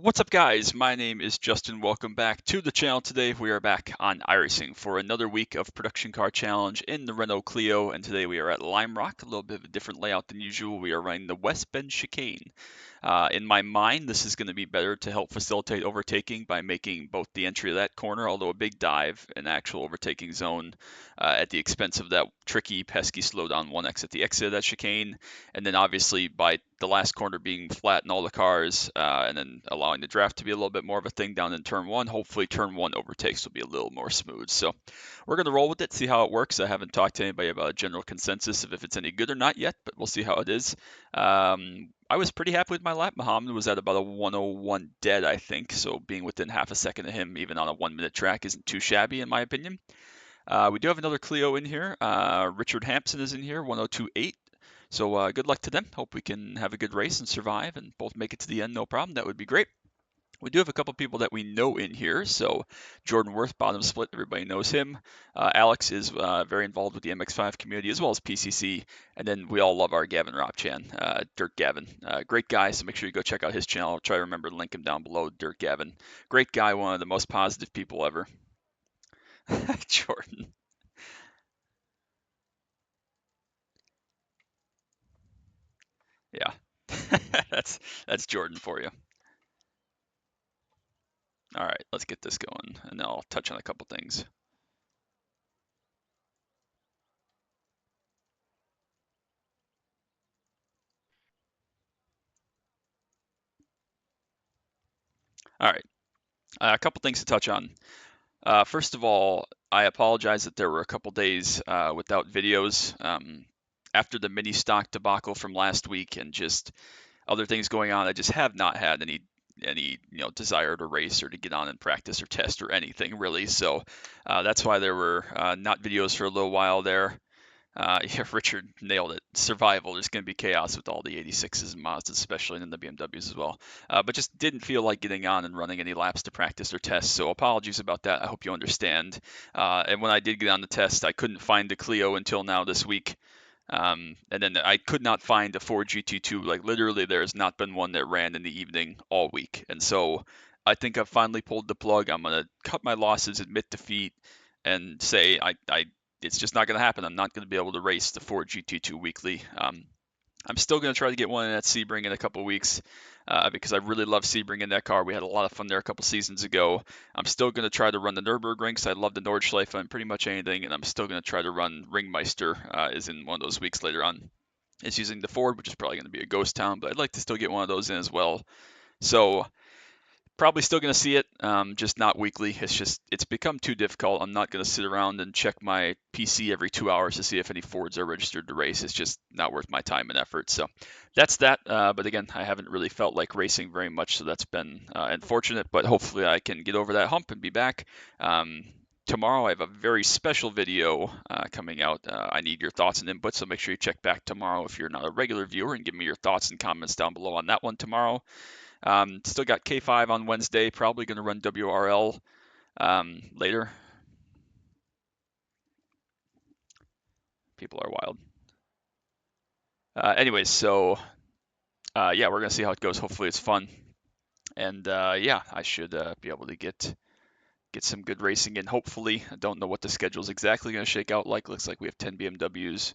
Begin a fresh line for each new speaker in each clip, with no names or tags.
What's up, guys? My name is Justin. Welcome back to the channel. Today we are back on iRacing for another week of production car challenge in the Renault Clio, and today we are at Lime Rock. A little bit of a different layout than usual. We are running the West Bend chicane. In my mind, this is going to be better to help facilitate overtaking by making both the entry of that corner, although a big dive, an actual overtaking zone at the expense of that tricky, pesky slowdown 1X at the exit of that chicane, and then obviously by the last corner being flat in all the cars, and then allowing the draft to be a little bit more of a thing down in turn one. Hopefully turn one overtakes will be a little more smooth. So we're going to roll with it, see how it works. I haven't talked to anybody about a general consensus of if it's any good or not yet, but we'll see how it is. I was pretty happy with my lap. Muhammad was at about a 101 dead, I think, so being within half a second of him, even on a 1-minute track, isn't too shabby in my opinion. We do have another Clio in here. Richard Hampson is in here, 102.8. So good luck to them. Hope we can have a good race and survive and both make it to the end, no problem. That would be great. We do have a couple people that we know in here. So Jordan Worth, bottom split, everybody knows him. Alex is very involved with the MX5 community as well as PCC. And then we all love our Gavin Ropchan, Dirt Gavin. Great guy, so make sure you go check out his channel. I'll try to remember to link him down below, Dirt Gavin. Great guy, one of the most positive people ever. Jordan. Yeah, that's Jordan for you. All right, let's get this going, and then I'll touch on a couple things. All right, a couple things to touch on. First of all, I apologize that there were a couple days without videos after the mini stock debacle from last week and just other things going on. I just have not had any desire to race or to get on and practice or test or anything really. So that's why there were not videos for a little while there. Yeah, Richard nailed it. Survival. There's going to be chaos with all the 86s and Mazdas, especially, and then the BMWs as well. But just didn't feel like getting on and running any laps to practice or test. So apologies about that. I hope you understand. And when I did get on the test, I couldn't find the Clio until now this week. And then I could not find a Ford GT2. Like literally, there has not been one that ran in the evening all week. And so I think I've finally pulled the plug. I'm going to cut my losses, admit defeat, and say it's just not going to happen. I'm not going to be able to race the Ford GT2 weekly. I'm still going to try to get one in at Sebring in a couple weeks because I really love Sebring in that car. We had a lot of fun there a couple seasons ago. I'm still going to try to run the Nürburgring because I love the Nordschleife and pretty much anything, and I'm still going to try to run Ringmeister is in one of those weeks later on. It's using the Ford, which is probably going to be a ghost town, but I'd like to still get one of those in as well. So probably still going to see it, just not weekly. It's become too difficult. I'm not going to sit around and check my PC every 2 hours to see if any Fords are registered to race. It's just not worth my time and effort. So that's that. But again, I haven't really felt like racing very much, so that's been unfortunate. But hopefully I can get over that hump and be back. Tomorrow I have a very special video coming out. I need your thoughts and input, so make sure you check back tomorrow if you're not a regular viewer and give me your thoughts and comments down below on that one tomorrow. Still got K5 on Wednesday, probably going to run WRL later. People are wild. Anyways, so yeah, we're going to see how it goes. Hopefully it's fun. And yeah, I should be able to get some good racing in, hopefully. I don't know what the schedule is exactly going to shake out like. Looks like we have 10 BMWs.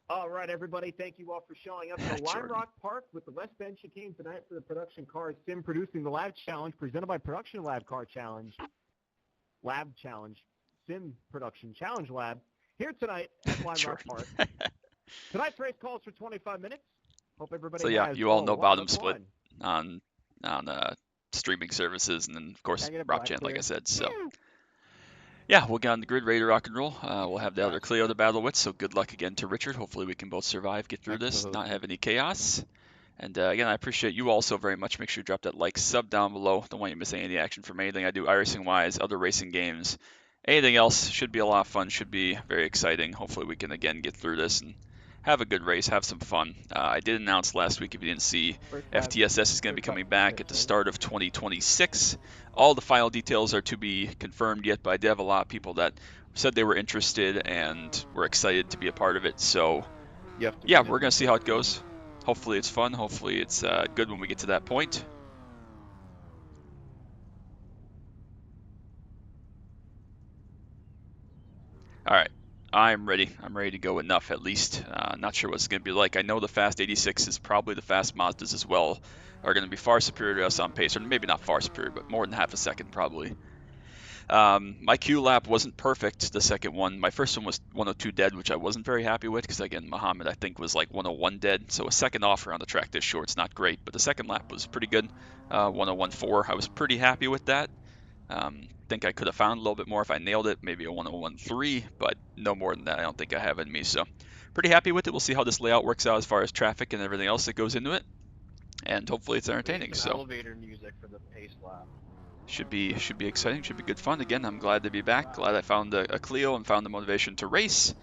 All right, everybody. Thank you all for showing up to Lime Rock Park with the West Bend chicane tonight for the Production Cars Sim producing the Lab Challenge presented by Production Lab Car Challenge. Lab Challenge. Sim Production Challenge Lab. Here tonight at Lime Rock Park. Tonight's race calls for 25 minutes. Hope everybody
So yeah,
has
you all know bottom
fun.
split on streaming services, and then of course Ropchan, like I said. So yeah, we'll get on the grid, ready to rock and roll. We'll have the other Clio to battle with, so good luck again to Richard. Hopefully we can both survive, get through this, not have any chaos. And again, I appreciate you all so very much. Make sure you drop that like, sub down below. Don't want you to miss any of the action from anything I do iRacing-wise, other racing games. Anything else should be a lot of fun, should be very exciting. Hopefully we can, again, get through this and have a good race, have some fun. I did announce last week, if you didn't see, FTSS is going to be coming back at the start of 2026. All the final details are to be confirmed yet, but I did have a lot of people that said they were interested and were excited to be a part of it. So yeah, we're going to see how it goes. Hopefully it's fun. Hopefully it's good when we get to that point. I'm ready. I'm ready to go enough at least. Not sure what it's going to be like. I know the fast 86 is probably the fast Mazdas as well are going to be far superior to us on pace, or maybe not far superior, but more than half a second probably. My Q lap wasn't perfect, the second one. My first one was 102 dead, which I wasn't very happy with because, again, Muhammad, I think, was like 101 dead. So a second off around the track this short's not great, but the second lap was pretty good, 101.4. I was pretty happy with that. Think I could have found a little bit more if I nailed it, maybe a 101.3, but no more than that I don't think I have in me. So pretty happy with it. We'll see how this layout works out as far as traffic and everything else that goes into it, and hopefully it's entertaining.
Some
So
elevator music for the pace lap.
should be exciting, should be good fun. Again, I'm glad to be back, glad I found a Clio and found the motivation to race.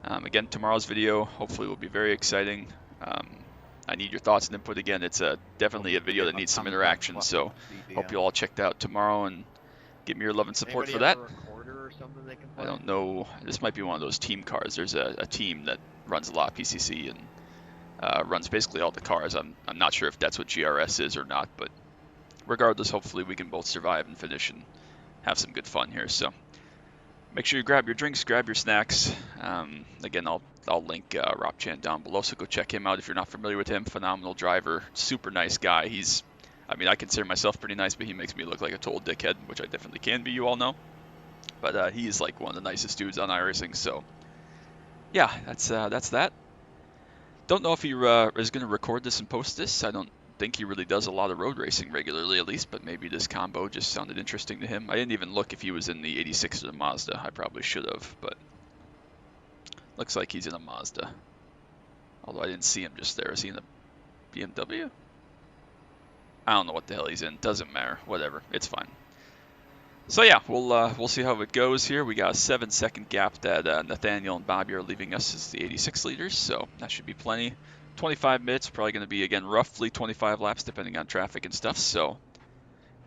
Again, tomorrow's video hopefully will be very exciting. I need your thoughts and input. Again, it's definitely a video that needs some interaction, so hope you all check that out tomorrow and give me your love and support for that.
A recorder or something they can play?
I don't know, this might be one of those team cars. There's a team that runs a lot of PCC and runs basically all the cars. I'm not sure if that's what GRS is or not, but regardless, hopefully we can both survive and finish and have some good fun here. So make sure you grab your drinks, grab your snacks. Again, I'll link Rob Chan down below, so go check him out if you're not familiar with him. Phenomenal driver, super nice guy. I consider myself pretty nice, but he makes me look like a total dickhead, which I definitely can be, you all know. But he is like one of the nicest dudes on iRacing, so yeah, that's that. Don't know if he is going to record this and post this. I don't think he really does a lot of road racing regularly, at least, but maybe this combo just sounded interesting to him. I didn't even look if he was in the 86 or the Mazda. I probably should have, but looks like he's in a Mazda. Although I didn't see him just there. Is he in a BMW? I don't know what the hell he's in. Doesn't matter. Whatever. It's fine. So yeah, we'll see how it goes here. We got a 7-second gap that Nathaniel and Bobby are leaving us as the 86 leaders, so that should be plenty. 25 minutes, probably going to be, again, roughly 25 laps depending on traffic and stuff, so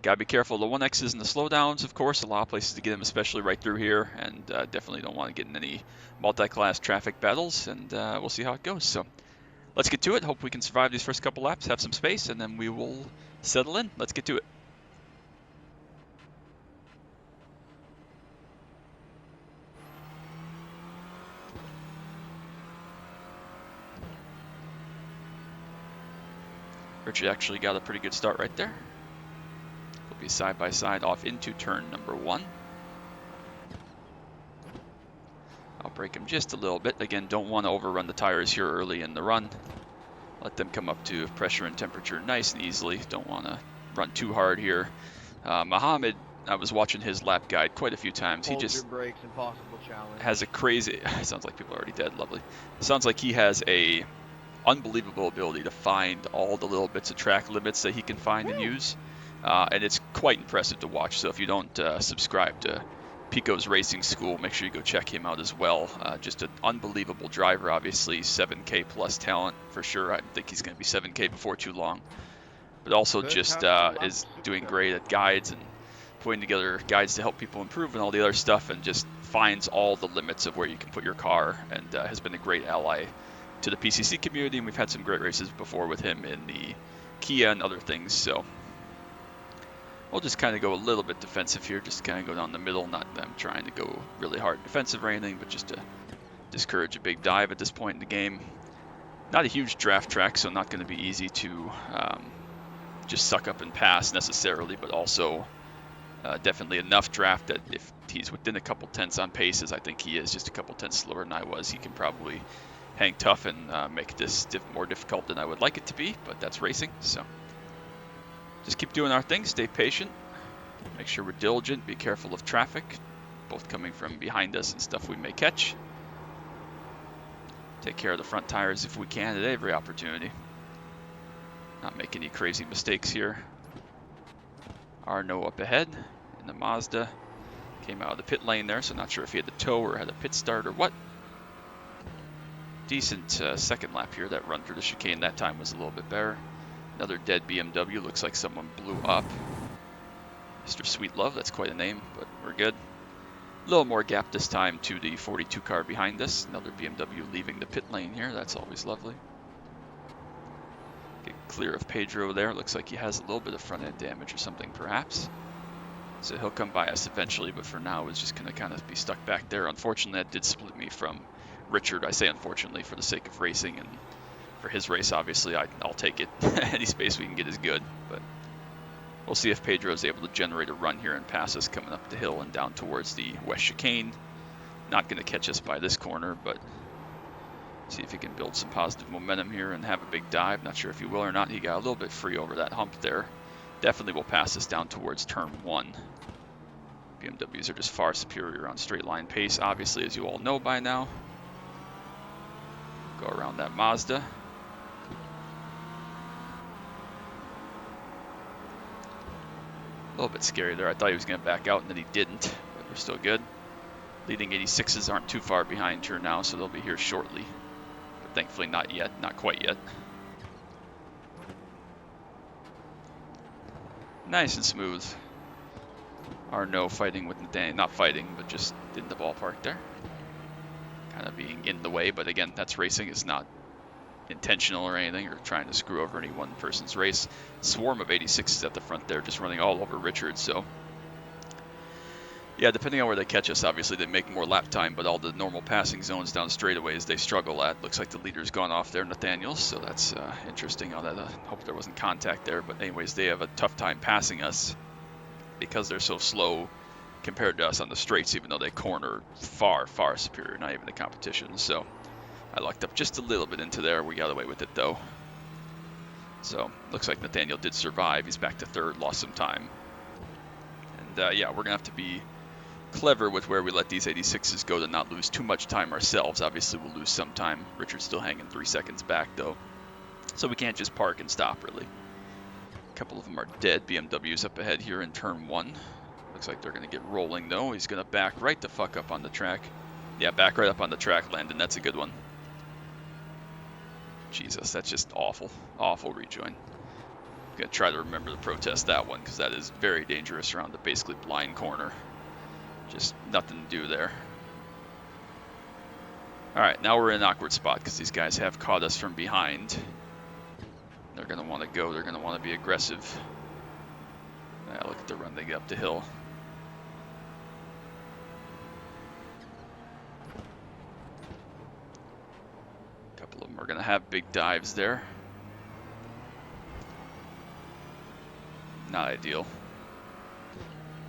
got to be careful. The 1X's and the slowdowns, of course, a lot of places to get them, especially right through here, and definitely don't want to get in any multi-class traffic battles, and we'll see how it goes. So let's get to it. Hope we can survive these first couple laps, have some space, and then we will settle in. Let's get to it. Richard actually got a pretty good start right there. We'll be side by side off into turn number 1. I'll brake him just a little bit. Again, don't want to overrun the tires here early in the run. Let them come up to pressure and temperature nice and easily. Don't want to run too hard here. Muhammad, I was watching his lap guide quite a few times.
Hold
he just
your brakes, impossible challenge.
Has a crazy, sounds like people are already dead, lovely. It sounds like he has a unbelievable ability to find all the little bits of track limits that he can find and use. And it's quite impressive to watch. So if you don't subscribe to Pico's Racing School, make sure you go check him out as well. Just an unbelievable driver, obviously 7K plus talent for sure. I think he's going to be 7K before too long. But also just is doing great at guides and putting together guides to help people improve and all the other stuff, and just finds all the limits of where you can put your car, and has been a great ally to the PCC community, and we've had some great races before with him in the Kia and other things. So we'll just kind of go a little bit defensive here, just kind of go down the middle. Not that I'm trying to go really hard defensive or anything, but just to discourage a big dive at this point in the game. Not a huge draft track, so not going to be easy to just suck up and pass necessarily, but also definitely enough draft that if he's within a couple tenths on paces, I think he is just a couple tenths slower than I was, he can probably hang tough and make this more difficult than I would like it to be, but that's racing. So just keep doing our thing, stay patient, make sure we're diligent, be careful of traffic, both coming from behind us and stuff we may catch. Take care of the front tires if we can at every opportunity. Not make any crazy mistakes here. Renault up ahead in the Mazda. Came out of the pit lane there, so not sure if he had the tow or had a pit start or what. Decent second lap here. That run through the chicane that time was a little bit better. Another dead BMW. Looks like someone blew up. Mr. Sweet Love, that's quite a name, but we're good. A little more gap this time to the 42 car behind us. Another BMW leaving the pit lane here. That's always lovely. Get clear of Pedro there. Looks like he has a little bit of front end damage or something, perhaps. So he'll come by us eventually, but for now, it's just going to kind of be stuck back there. Unfortunately, that did split me from Richard. I say unfortunately for the sake of racing, and for his race, obviously, I'll take it. Any space we can get is good, but we'll see if Pedro is able to generate a run here and pass us coming up the hill and down towards the west chicane. Not going to catch us by this corner, but see if he can build some positive momentum here and have a big dive. Not sure if he will or not. He got a little bit free over that hump there. Definitely will pass us down towards turn 1. BMWs are just far superior on straight line pace, obviously, as you all know by now. Go around that Mazda. A little bit scary there. I thought he was going to back out, and then he didn't, but we're still good. Leading 86s aren't too far behind here now, so they'll be here shortly. But thankfully not yet, not quite yet. Nice and smooth. Renault fighting with Nathaniel, not fighting, but just in the ballpark there. Kind of being in the way, but again, that's racing. It's not intentional or anything, or trying to screw over any one person's race. Swarm of 86s at the front there, just running all over Richard, so yeah, depending on where they catch us, obviously they make more lap time, but all the normal passing zones down straightaways they struggle at. Looks like the leader's gone off there, Nathaniel, so that's interesting. How that, hope there wasn't contact there, but anyways, they have a tough time passing us because they're so slow compared to us on the straights, even though they corner far, far superior, not even the competition. So I lucked up just a little bit into there. We got away with it though. So looks like Nathaniel did survive. He's back to third, lost some time. And yeah, we're gonna have to be clever with where we let these 86s go to not lose too much time ourselves. Obviously we'll lose some time. Richard's still hanging 3 seconds back though, so we can't just park and stop really. A couple of them are dead. BMW's up ahead here in turn 1. Looks like they're going to get rolling though. He's going to back right the fuck up on the track. Yeah, back right up on the track, Landon. That's a good one. Jesus, that's just awful. Awful rejoin. I'm going to try to remember to protest that one, because that is very dangerous around the basically blind corner. Just nothing to do there. Alright, now we're in an awkward spot because these guys have caught us from behind. They're going to want to go. They're going to want to be aggressive. Look at the run they get up the hill. A couple of them are going to have big dives there. Not ideal.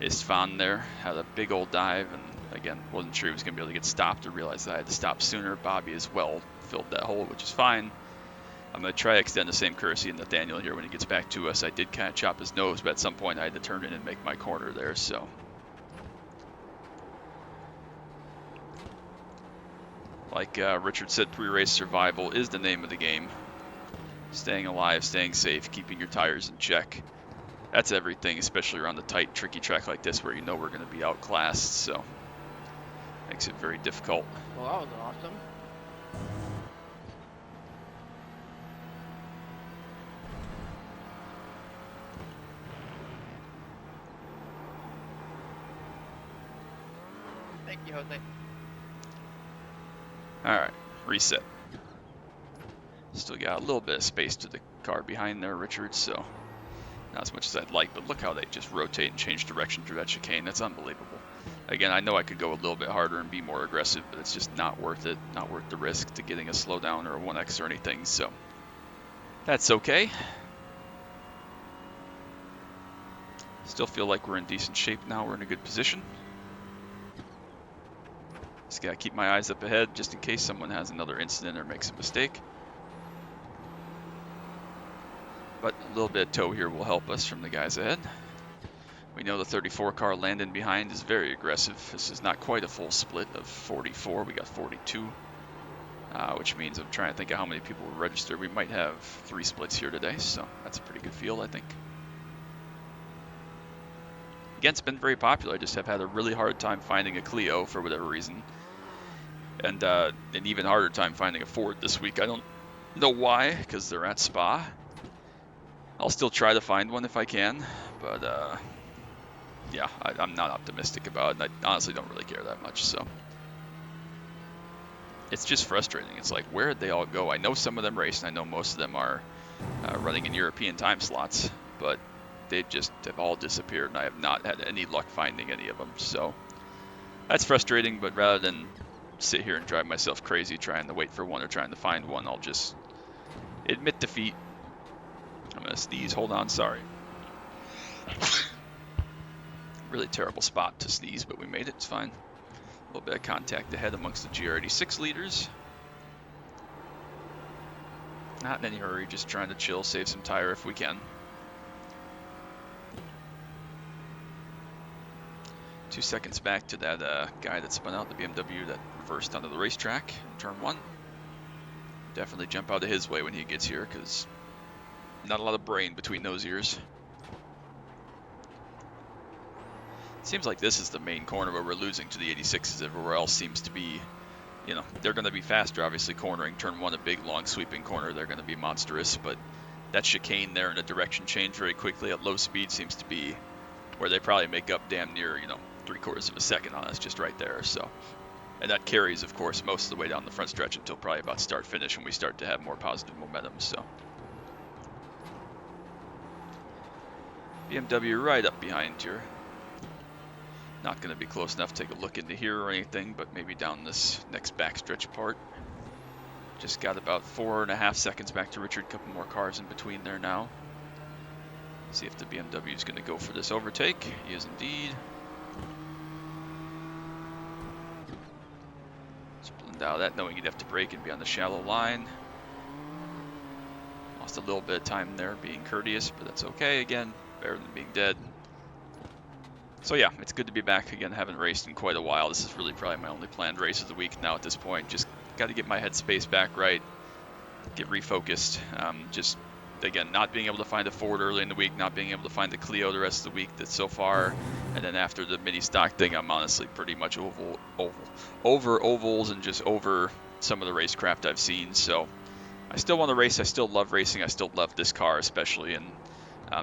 Istvan there had a big old dive, and again, wasn't sure he was going to be able to get stopped, or realized that I had to stop sooner. Bobby as well filled that hole, which is fine. I'm going to try to extend the same courtesy to Nathaniel here when he gets back to us. I did kind of chop his nose, but at some point I had to turn in and make my corner there, so. Like Richard said, pre-race survival is the name of the game. Staying alive, staying safe, keeping your tires in check. That's everything, especially around the tight, tricky track like this where you know we're going to be outclassed, so. Makes it very difficult.
Well, that was awesome. Thank you, Jose.
Alright, reset. Still got a little bit of space to the car behind there, Richard, so not as much as I'd like, but look how they just rotate and change direction through that chicane. That's unbelievable. Again, I know I could go a little bit harder and be more aggressive, but it's just not worth it, not worth the risk to getting a slowdown or a 1x or anything, so that's okay. Still feel like we're in decent shape now. We're in a good position. Just gotta keep my eyes up ahead just in case someone has another incident or makes a mistake. But a little bit of tow here will help us from the guys ahead. We know the 34 car Landon behind is very aggressive. This is not quite a full split of 44. We got 42, which means I'm trying to think of how many people were registered. We might have 3 splits here today, so that's a pretty good field, I think. Again, it's been very popular. I just have had a really hard time finding a Clio for whatever reason. And an even harder time finding a Ford this week. I don't know why, because they're at Spa. I'll still try to find one if I can, but yeah, I'm not optimistic about it. I honestly don't really care that much, so. It's just frustrating. It's like, where did they all go? I know some of them race, and I know most of them are running in European time slots, but they just have all disappeared, and I have not had any luck finding any of them. So that's frustrating, but rather than sit here and drive myself crazy trying to wait for one or trying to find one, I'll just admit defeat. I'm going to sneeze. Hold on, sorry. Really terrible spot to sneeze, but we made it. It's fine. A little bit of contact ahead amongst the GR86 leaders. Not in any hurry, just trying to chill, save some tire if we can. 2 seconds back to that guy that spun out, the BMW that reversed onto the racetrack in turn 1. Definitely jump out of his way when he gets here, because not a lot of brain between those ears. Seems like this is the main corner where we're losing to the 86s. Everywhere else seems to be, you know, they're going to be faster, obviously, cornering. Turn 1, a big, long, sweeping corner, they're going to be monstrous, but that chicane there and a direction change very quickly at low speed seems to be where they probably make up damn near, you know, 3/4 of a second on us just right there. So, and that carries, of course, most of the way down the front stretch until probably about start-finish when we start to have more positive momentum. So, BMW right up behind here. Not going to be close enough to take a look into here or anything, but maybe down this next backstretch part. Just got about 4.5 seconds back to Richard. Couple more cars in between there now. See if the BMW is going to go for this overtake. He is indeed. Just blend out of that, knowing you'd have to brake and be on the shallow line. Lost a little bit of time there being courteous, but that's okay. Again, better than being dead. So yeah, it's good to be back again. Haven't raced in quite a while. This is really probably my only planned race of the week now at this point. Just got to get my headspace back right, get refocused. Just, again, not being able to find a Ford early in the week, not being able to find the Clio the rest of the week that's so far. And then after the mini stock thing, I'm honestly pretty much over ovals and just over some of the racecraft I've seen. So I still want to race. I still love racing. I still love this car especially. And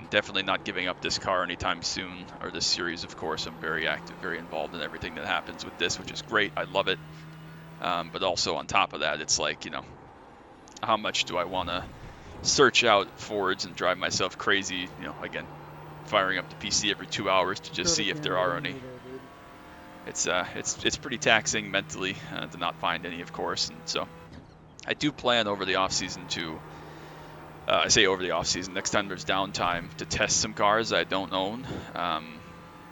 definitely not giving up this car anytime soon, or this series, of course. I'm very active, very involved in everything that happens with this, which is great. I love it. But also on top of that, it's like, you know, how much do I want to search out Fords and drive myself crazy, you know, again, firing up the PC every 2 hours to just see if there are any. It's pretty taxing mentally to not find any, of course. And so I do plan over the off-season to I say over the off-season, next time there's downtime, to test some cars I don't own.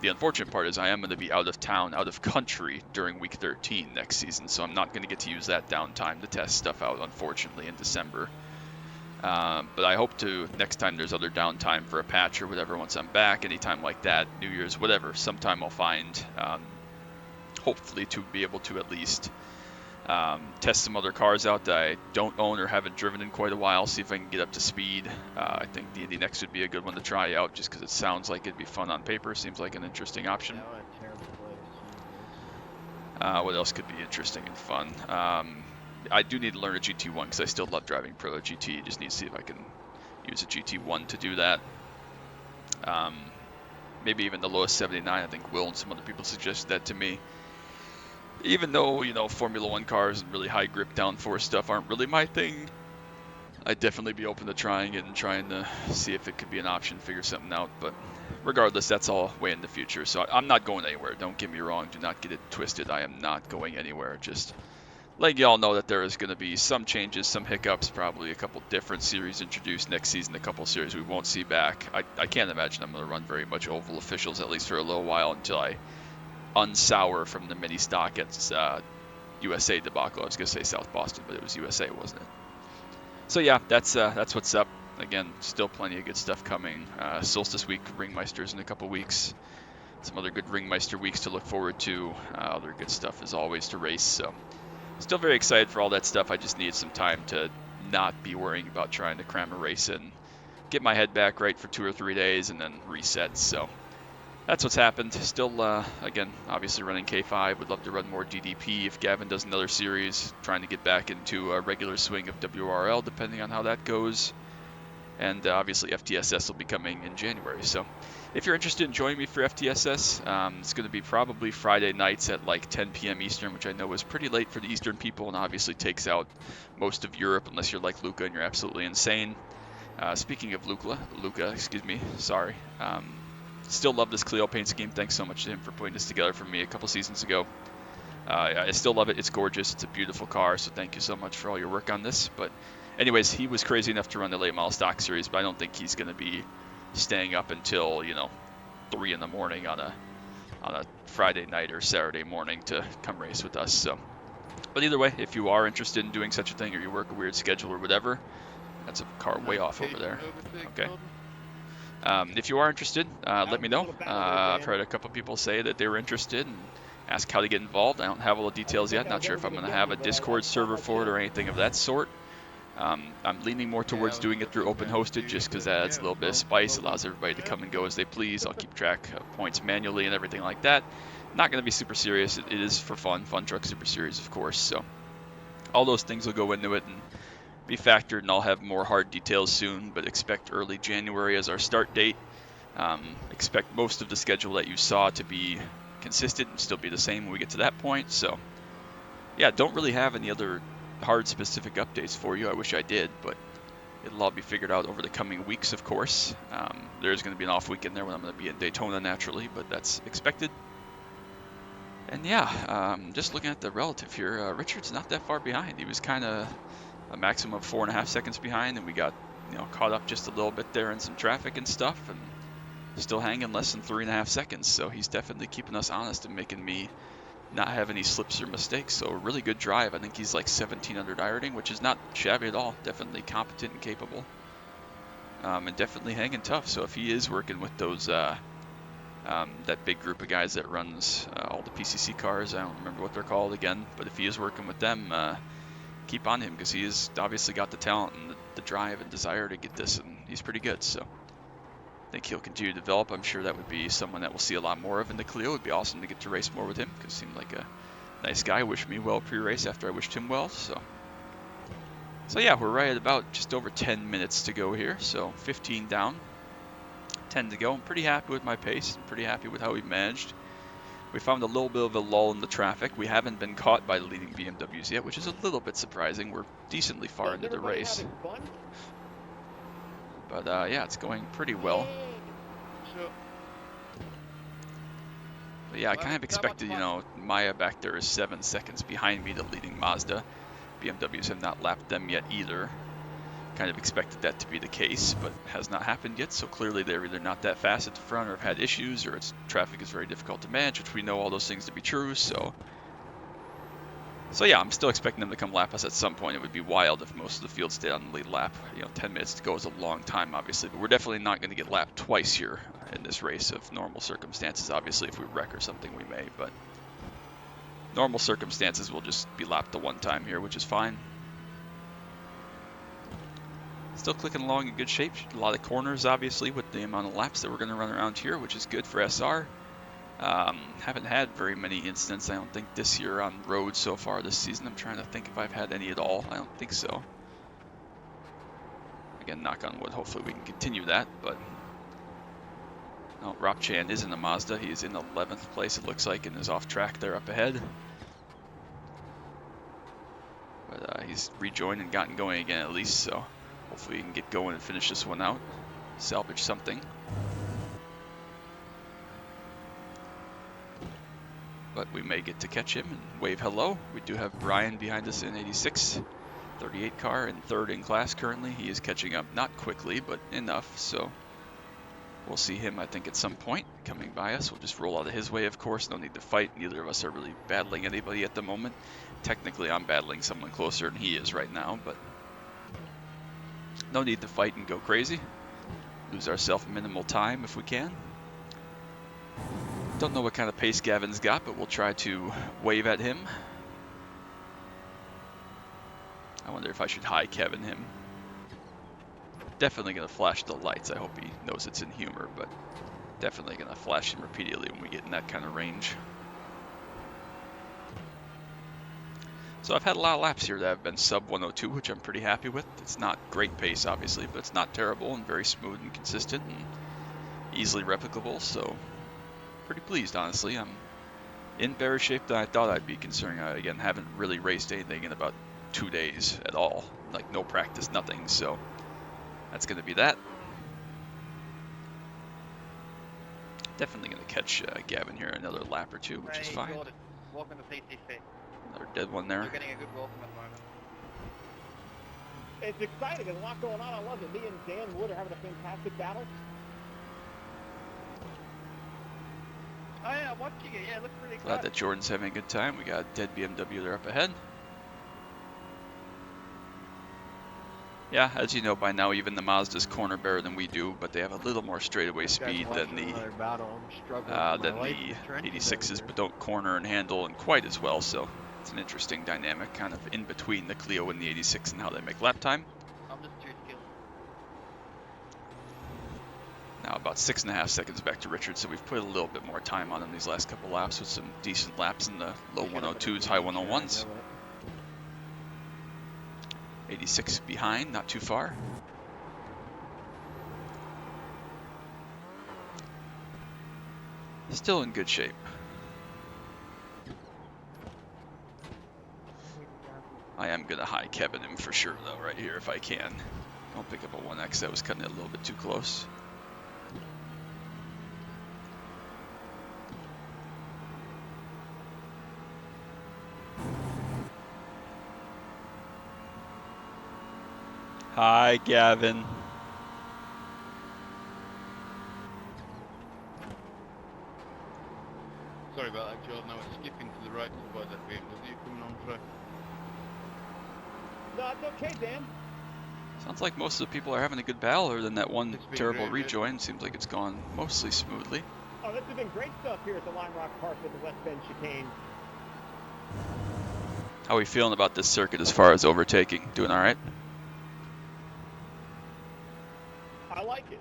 The unfortunate part is I am going to be out of town, out of country during week 13 next season, so I'm not going to get to use that downtime to test stuff out, unfortunately, in December. But I hope to, next time there's other downtime for a patch or whatever, once I'm back, anytime like that, New Year's, whatever, sometime I'll find, hopefully to be able to at least test some other cars out that I don't own or haven't driven in quite a while, see if I can get up to speed. I think the Indy Next would be a good one to try out just because it sounds like it'd be fun on paper. Seems like an interesting option. What else could be interesting and fun? I do need to learn a GT1 because I still love driving Pro GT. Just need to see if I can use a GT1 to do that. Maybe even the lowest 79. I think Will and some other people suggested that to me. Even though, you know, Formula 1 cars and really high grip downforce stuff aren't really my thing, I'd definitely be open to trying it and trying to see if it could be an option, figure something out. But regardless, that's all way in the future. So I'm not going anywhere. Don't get me wrong. Do not get it twisted. I am not going anywhere. Just letting y'all know that there is going to be some changes, some hiccups, probably a couple different series introduced next season, a couple series we won't see back. I can't imagine I'm going to run very much oval officials, at least for a little while, until I unsour from the mini stock at USA debacle. I was going to say South Boston, but it was USA, wasn't it? So yeah, that's what's up. Again, still plenty of good stuff coming. Solstice week, Ringmeisters in a couple weeks. Some other good Ringmeister weeks to look forward to. Other good stuff as always to race. So still very excited for all that stuff. I just need some time to not be worrying about trying to cram a race in. Get my head back right for 2 or 3 days and then reset. So that's what's happened. Still, again, obviously running K5. Would love to run more GDP if Gavin does another series. Trying to get back into a regular swing of WRL, depending on how that goes. And obviously FTSS will be coming in January. So if you're interested in joining me for FTSS, it's going to be probably Friday nights at like 10 p.m. Eastern, which I know is pretty late for the Eastern people and obviously takes out most of Europe unless you're like Luca and you're absolutely insane. Speaking of Luca, excuse me, sorry. Still love this Clio paint scheme. Thanks so much to him for putting this together for me a couple seasons ago. I still love it. It's gorgeous. It's a beautiful car. So thank you so much for all your work on this. But anyways, he was crazy enough to run the late model stock series, but I don't think he's going to be staying up until 3 in the morning on a Friday night or Saturday morning to come race with us. So, but either way, if you are interested in doing such a thing, or you work a weird schedule or whatever, that's a car way off over there. Okay. If you are interested, let me know. I've heard a couple people say that they were interested and ask how to get involved. I don't have all the details yet. Not sure if I'm going to have a Discord server for it or anything of that sort. I'm leaning more towards doing it through open hosted just because that adds a little bit of spice, allows everybody to come and go as they please. I'll keep track of points manually and everything like that. Not going to be super serious. It is for fun. Fun Truck Super Series, of course. So all those things will go into it and be factored, and I'll have more hard details soon, but expect early January as our start date. Expect most of the schedule that you saw to be consistent and still be the same when we get to that point. So yeah, don't really have any other hard specific updates for you. I wish I did, but it'll all be figured out over the coming weeks, of course. There's going to be an off weekend there when I'm going to be in Daytona naturally, but that's expected. And yeah, just looking at the relative here, Richard's not that far behind. He was kind of a maximum of 4.5 seconds behind, and we got caught up just a little bit there in some traffic and stuff, and still hanging less than 3.5 seconds. So he's definitely keeping us honest and making me not have any slips or mistakes. So a really good drive. I think he's like 17 under iRacing, which is not shabby at all. Definitely competent and capable, and definitely hanging tough. So if he is working with those that big group of guys that runs all the PCC cars, I don't remember what they're called again, but if he is working with them, keep on him, because he has obviously got the talent and the drive and desire to get this, and he's pretty good. So I think he'll continue to develop. I'm sure that would be someone that we'll see a lot more of in the Clio. It would be awesome to get to race more with him, because he seemed like a nice guy. Wished me well pre-race after I wished him well. So yeah, we're right at about just over 10 minutes to go here. So 15 down, 10 to go. I'm pretty happy with my pace. I'm pretty happy with how we've managed. We found a little bit of a lull in the traffic. We haven't been caught by the leading BMWs yet, which is a little bit surprising. We're decently far into the race. But yeah, it's going pretty well. But yeah, I kind of expected, Maya back there is 7 seconds behind me, the leading Mazda. BMWs have not lapped them yet either. Kind of expected that to be the case, but has not happened yet. So clearly they're either not that fast at the front, or have had issues, or traffic is very difficult to manage, which we know all those things to be true. So yeah, I'm still expecting them to come lap us at some point. It would be wild if most of the field stayed on the lead lap. 10 minutes to go is a long time, obviously, but we're definitely not going to get lapped twice here in this race of normal circumstances. Obviously, if we wreck or something, we may, but normal circumstances we'll just be lapped the one time here, which is fine. Still clicking along in good shape. A lot of corners, obviously, with the amount of laps that we're going to run around here, which is good for SR. Haven't had very many incidents, I don't think, this year on roads so far this season. I'm trying to think if I've had any at all. I don't think so. Again, knock on wood, hopefully we can continue that, but Rob Chan is in the Mazda. He is in 11th place, it looks like, and is off track there up ahead. But he's rejoined and gotten going again at least, so hopefully we can get going and finish this one out, salvage something. But we may get to catch him and wave hello. We do have Brian behind us in 86, 38 car, and third in class currently. He is catching up, not quickly, but enough, so we'll see him, I think, at some point coming by us. We'll just roll out of his way, of course. No need to fight. Neither of us are really battling anybody at the moment. Technically, I'm battling someone closer than he is right now, but no need to fight and go crazy. Lose ourselves minimal time if we can. Don't know what kind of pace Gavin's got, but we'll try to wave at him. I wonder if I should hi Kevin him. Definitely going to flash the lights. I hope he knows it's in humor, but definitely going to flash him repeatedly when we get in that kind of range. So I've had a lot of laps here that have been sub 102, which I'm pretty happy with. It's not great pace, obviously, but it's not terrible and very smooth and consistent and easily replicable, so pretty pleased, honestly. I'm in better shape than I thought I'd be, considering I, again, haven't really raced anything in about 2 days at all. Like, no practice, nothing, so that's going to be that. Definitely going to catch Gavin here another lap or two, which is
Hey,
fine.
Jordan, welcome to PCC.
Another dead one there.
You're getting a good welcome at the moment.
It's exciting. There's a lot going on. I love it. Me and Dan Wood are having a fantastic battle.
Oh yeah, I'm watching it. Yeah, it looks pretty
Glad
good.
that Jordan's having a good time. We got a dead BMW there up ahead. Yeah, as you know by now, even the Mazdas corner better than we do, but they have a little more straightaway speed than the
battle. I'm struggling with my life in the trenches over
86s,
here.
but don't corner and handle and quite as well. So it's an interesting dynamic, kind of in between the Clio and the 86 and how they make lap time.
I'm just too skilled.
Now about 6.5 seconds back to Richard, so we've put a little bit more time on him these last couple laps with some decent laps in the low 102s, high 101s. 86 behind, not too far. Still in good shape. I am going to high Kevin him for sure, though, right here if I can. Don't pick up a 1X, that was cutting it a little bit too close. Hi, Gavin.
Sorry about that, Jordan. I was skipping to the right to avoid that BMW coming on track.
No, it's okay, Dan.
Sounds like most of the people are having a good battle, other than that one
It's been
terrible
great,
rejoin. Seems like it's gone mostly smoothly.
Oh, this has been great stuff here at the Lime Rock Park with the West Bend chicane.
How are we feeling about this circuit as far as overtaking? Doing all right?
I like it.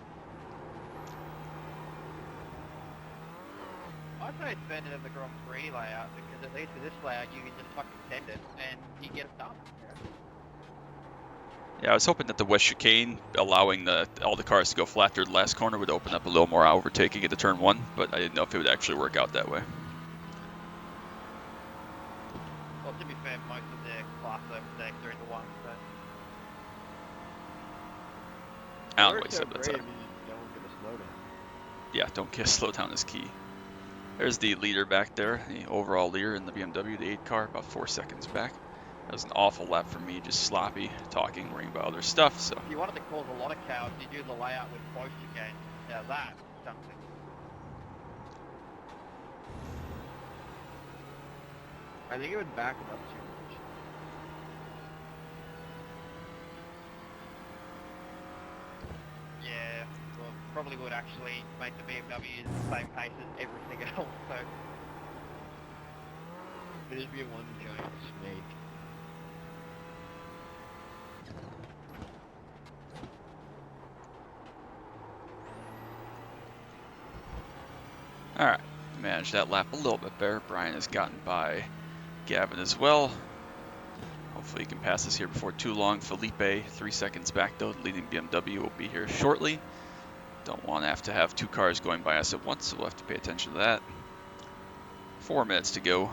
I say it's better than the Grand Prix layout because at least with this layout you can just fucking send it and you get it done.
Yeah, I was hoping that the West Chicane, allowing all the cars to go flat through the last corner, would open up a little more overtaking into turn one, but I didn't know if it would actually work out that way.
Well, to be fair, most of their class overtakes are into one, so.
I don't know what he said, but that's all right.
Don't get a slowdown.
Yeah, don't get slow down is key. There's the leader back there, the overall leader in the BMW, the 8 car, about 4 seconds back. That was an awful lap for me, just sloppy, talking, worrying about other stuff, so.
If you wanted to cause a lot of chaos, you do the layout with both chicanes. Now that's something. I think it would back it up too much. Yeah, well, probably would actually make the BMW the same pace as everything else, so.
It'd be one giant snake.
Alright, managed that lap a little bit better. Brian has gotten by Gavin as well. Hopefully he can pass us here before too long. Felipe, 3 seconds back though, the leading BMW will be here shortly. Don't want to have 2 cars going by us at once, so we'll have to pay attention to that. 4 minutes to go.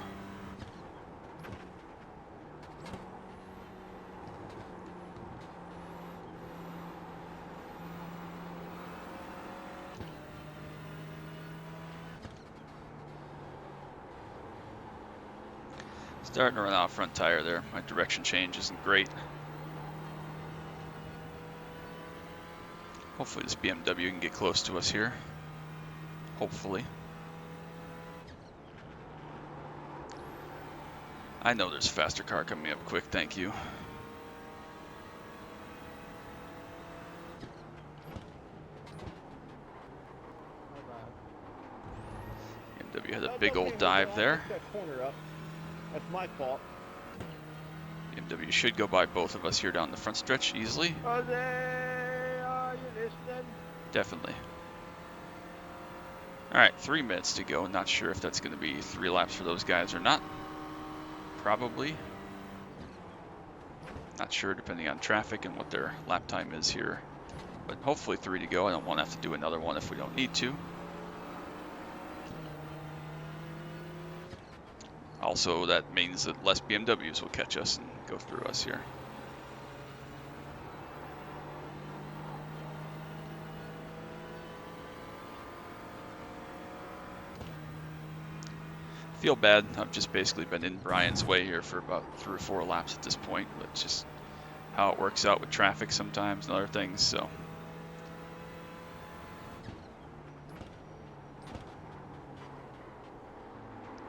Starting to run out front tire there. My direction change isn't great. Hopefully this BMW can get close to us here. Hopefully. I know there's a faster car coming up quick, thank you. BMW had a big old dive there.
That's my fault.
BMW should go by both of us here down the front stretch easily.
Are you listening?
Definitely. Alright, 3 minutes to go. Not sure if that's going to be 3 laps for those guys or not. Probably. Not sure depending on traffic and what their lap time is here. But hopefully 3 to go. I don't want to have to do another one if we don't need to. Also, that means that less BMWs will catch us and go through us here. feel bad. I've just basically been in Brian's way here for about 3 or 4 laps at this point. But just how it works out with traffic sometimes and other things. So.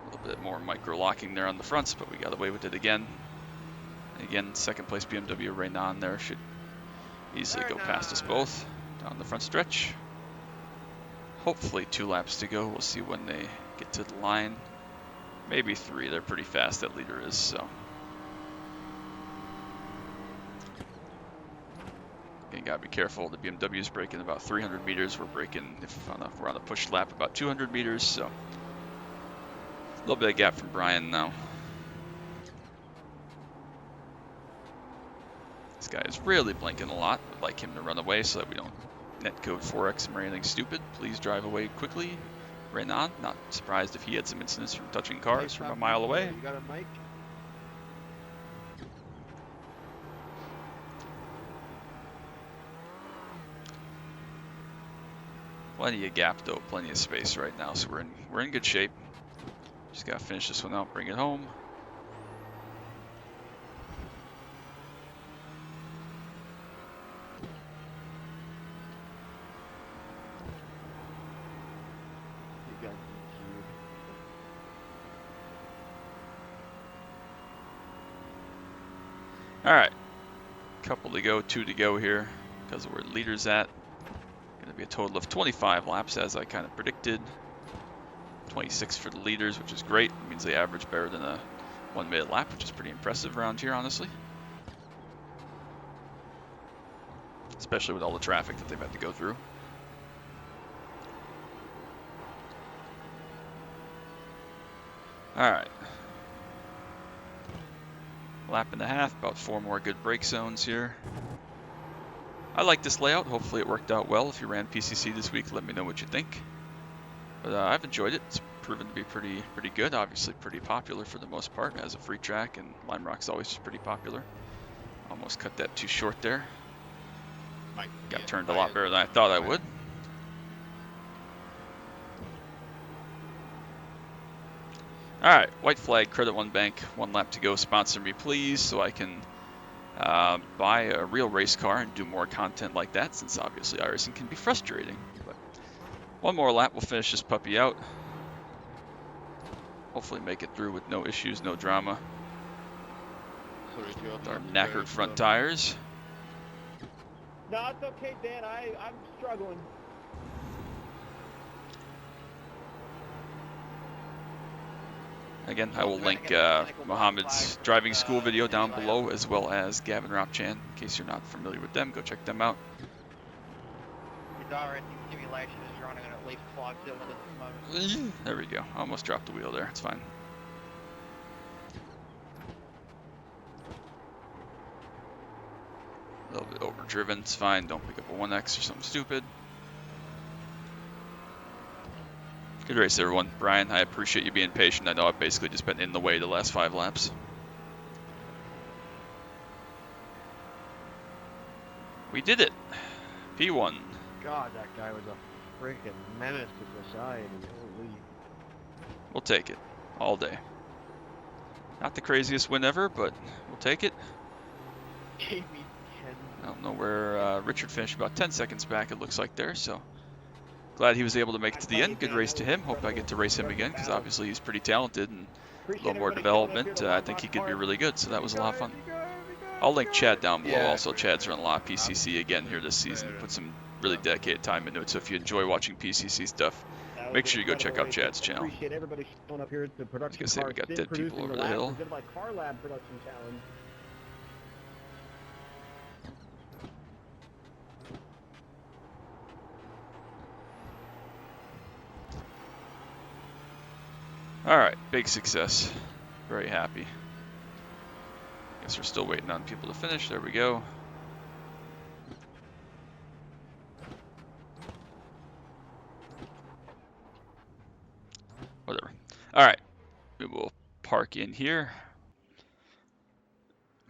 A little bit more micro locking there on the fronts, but we got away with it again. Again, second place BMW Renault there should easily go past us both down the front stretch. Hopefully 2 laps to go. We'll see when they get to the line. Maybe 3. They're pretty fast, that leader is, so. Again, gotta be careful. The BMW is braking about 300 meters. We're braking, if we're on a push lap, about 200 meters, so. A little bit of gap from Brian now. This guy is really blinking a lot. I'd like him to run away so that we don't netcode 4x him or anything stupid. Please drive away quickly. Renault, not surprised if he had some incidents from touching cars from a mile away.
You got a mic?
Plenty of gap though, plenty of space right now, so we're in good shape. Just gotta finish this one out, bring it home. Alright, couple to go, 2 to go here, because of where the leader's at. Gonna be a total of 25 laps as I kind of predicted. 26 for the leaders, which is great. It means they average better than a 1 minute lap, which is pretty impressive around here, honestly. Especially with all the traffic that they've had to go through. Alright. Lap and a half, about 4 more good brake zones here. I like this layout. Hopefully it worked out well. If you ran PCC this week, let me know what you think. But I've enjoyed it. It's proven to be pretty good. Obviously pretty popular for the most part as a free track, and Lime Rock's always just pretty popular. Almost cut that too short there. Got turned a lot better than I thought I would. Alright, white flag, Credit One Bank, 1 lap to go. Sponsor me please so I can buy a real race car and do more content like that, since obviously iRacing can be frustrating. But 1 more lap, we'll finish this puppy out. Hopefully make it through with no issues, no drama. With our knackered front tires.
No, it's okay, Dan. I'm struggling.
Again, I will link Mohammed's driving school video down below, as well as Gavin Ropchan. In case you're not familiar with them, go check them out.
His iRacing simulation is running on at least 5 cylinders at the moment.
There we go. I almost dropped the wheel there. It's fine. A little bit overdriven. It's fine. Don't pick up a 1x or something stupid. Good race, everyone. Brian, I appreciate you being patient. I know I've basically just been in the way the last 5 laps. We did it. P1.
God, that guy was a freaking menace to society. Holy.
We'll take it. All day. Not the craziest win ever, but we'll take it.
Gave me 10.
I don't know where Richard finished, about 10 seconds back it looks like there, so glad he was able to make it to the end. Good race to him. Hope I get to race him again, because obviously he's pretty talented, and a little more development. I think he could be really good, so that was a lot of fun. I'll link Chad down below. Also, Chad's run a lot of PCC again here this season. Put some really dedicated time into it, so if you enjoy watching PCC stuff, make sure you go check out Chad's channel.
Appreciate everybody showing up here at the production.
I was gonna say, we got dead people over the hill.
Presented by Car Lab Production Challenge.
Alright, big success. Very happy. Guess we're still waiting on people to finish. There we go. Whatever. Alright, we will park in here.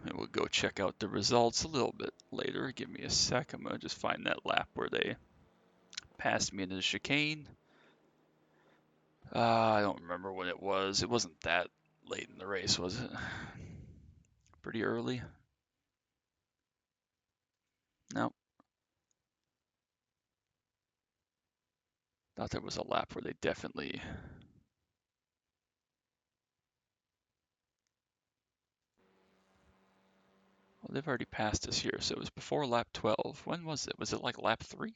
And we'll go check out the results a little bit later. Give me a sec. I'm going to just find that lap where they passed me into the chicane. I don't remember when it was. It wasn't that late in the race, was it? Pretty early? No. Thought there was a lap where they definitely... Well, they've already passed us here, so it was before lap 12. When was it? Was it like lap 3?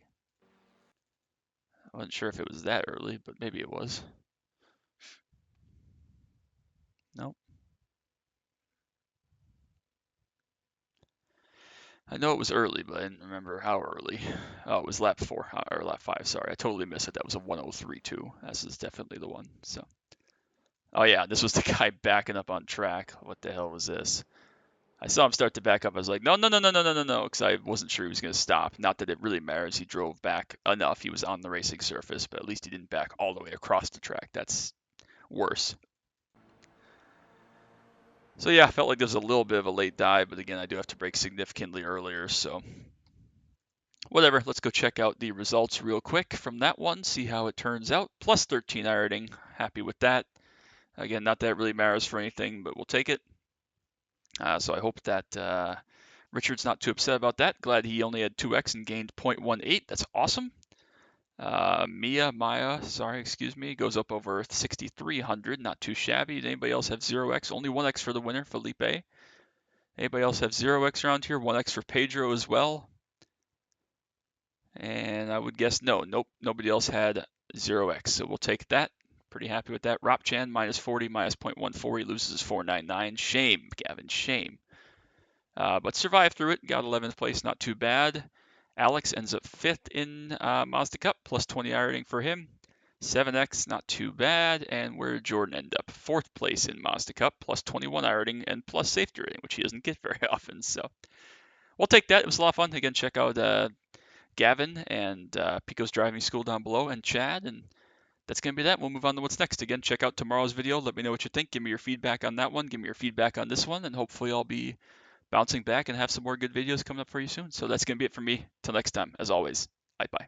I wasn't sure if it was that early, but maybe it was. Nope. I know it was early, but I didn't remember how early. Oh, it was lap 4, or lap 5, sorry. I totally missed it. That was a 103 too. This is definitely the one, so. Oh yeah, this was the guy backing up on track. What the hell was this? I saw him start to back up. I was like, no, no, no, no, no, no, no, no, because I wasn't sure he was going to stop. Not that it really matters. He drove back enough. He was on the racing surface, but at least he didn't back all the way across the track. That's worse. So yeah, I felt like there was a little bit of a late dive, but again, I do have to brake significantly earlier, so whatever. Let's go check out the results real quick from that one, see how it turns out. Plus 13 iRating, happy with that. Again, not that it really matters for anything, but we'll take it. So I hope that Richard's not too upset about that. Glad he only had 2x and gained 0.18. That's awesome. Maya, excuse me, goes up over 6,300. Not too shabby. Did anybody else have 0x? Only 1x for the winner, Felipe. Anybody else have 0x around here? 1x for Pedro as well. And I would guess nope, nobody else had 0x. So we'll take that. Pretty happy with that. Ropchan, minus 40, minus 0.14. He loses 499. Shame, Gavin, shame. But survived through it. Got 11th place, not too bad. Alex ends up 5th in Mazda Cup, plus 20 rating for him. 7x, not too bad. And where did Jordan end up? 4th place in Mazda Cup, plus 21 rating and plus safety rating, which he doesn't get very often. So we'll take that. It was a lot of fun. Again, check out Gavin and Pico's Driving School down below, and Chad. And that's going to be that. We'll move on to what's next. Again, check out tomorrow's video. Let me know what you think. Give me your feedback on that one. Give me your feedback on this one. And hopefully I'll be bouncing back and have some more good videos coming up for you soon. So that's going to be it for me. Till next time, as always, bye-bye.